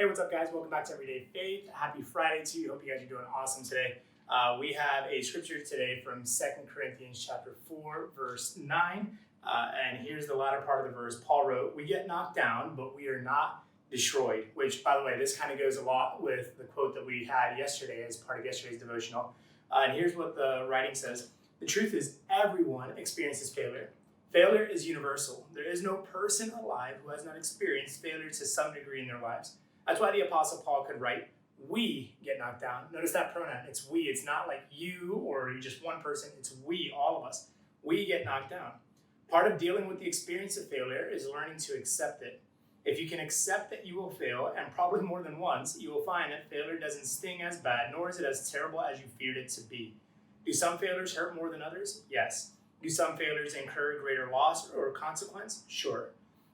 Hey, what's up, guys? Welcome back to Everyday Faith. Happy Friday to you. Hope you guys are doing awesome today. We have a scripture today from 2 Corinthians chapter 4, verse 9. And here's the latter part of the verse. Paul wrote, "We get knocked down, but we are not destroyed." Which, by the way, this kind of goes a lot with the quote that we had yesterday as part of yesterday's devotional. And here's what the writing says. The truth is, everyone experiences failure. Failure is universal. There is no person alive who has not experienced failure to some degree in their lives. That's why the Apostle Paul could write, "We get knocked down." Notice that pronoun. It's we. It's not like you or just one person. It's we, all of us. We get knocked down. Part of dealing with the experience of failure is learning to accept it. If you can accept that you will fail, and probably more than once, you will find that failure doesn't sting as bad, nor is it as terrible as you feared it to be. Do some failures hurt more than others? Yes. Do some failures incur greater loss or consequence? Sure.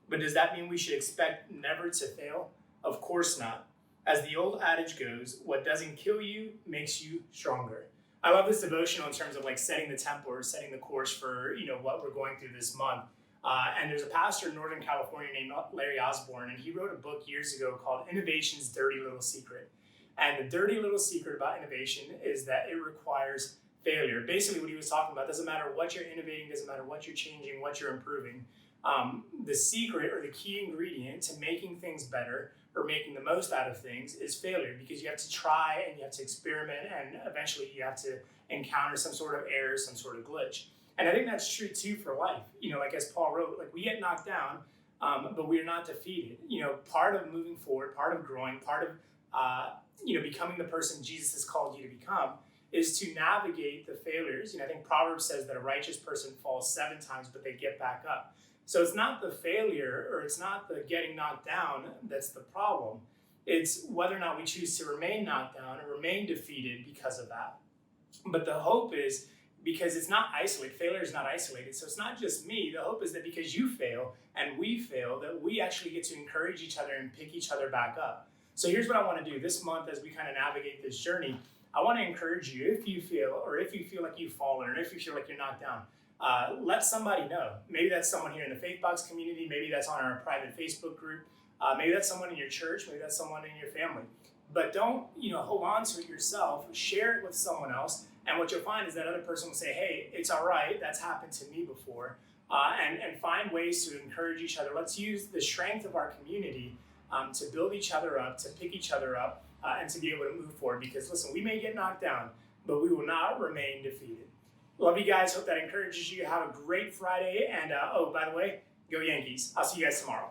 But does that mean we should expect never to fail? Of course not. As the old adage goes, what doesn't kill you makes you stronger. I love this devotional in terms of like setting the tempo or setting the course for what we're going through this month. And there's a pastor in Northern California named Larry Osborne, and he wrote a book years ago called Innovation's Dirty Little Secret. And the dirty little secret about innovation is that it requires failure. Basically, what he was talking about, doesn't matter what you're innovating, doesn't matter what you're changing, what you're improving. The secret or the key ingredient to making things better or making the most out of things is failure, because you have to try and you have to experiment and eventually you have to encounter some sort of error, some sort of glitch. And I think that's true too for life. Like as Paul wrote, like we get knocked down, but we are not defeated. Part of moving forward, part of growing, part of becoming the person Jesus has called you to become is to navigate the failures. I think Proverbs says that a righteous person falls 7 times, but they get back up. So it's not the failure or it's not the getting knocked down that's the problem. It's whether or not we choose to remain knocked down and remain defeated because of that. But the hope is, because it's not isolated, failure is not isolated. So it's not just me. The hope is that because you fail and we fail, that we actually get to encourage each other and pick each other back up. So here's what I want to do this month as we kind of navigate this journey. I want to encourage you, if you fail or if you feel like you've fallen or if you feel like you're knocked down, let somebody know. Maybe that's someone here in the Faith Box community. Maybe that's on our private Facebook group. Maybe that's someone in your church. Maybe that's someone in your family. But don't, hold on to it yourself. Share it with someone else. And what you'll find is that other person will say, "Hey, it's all right. That's happened to me before." And find ways to encourage each other. Let's use the strength of our community to build each other up, to pick each other up, and to be able to move forward. Because listen, we may get knocked down, but we will not remain defeated. Love you guys. Hope that encourages you. Have a great Friday. And by the way, go Yankees. I'll see you guys tomorrow.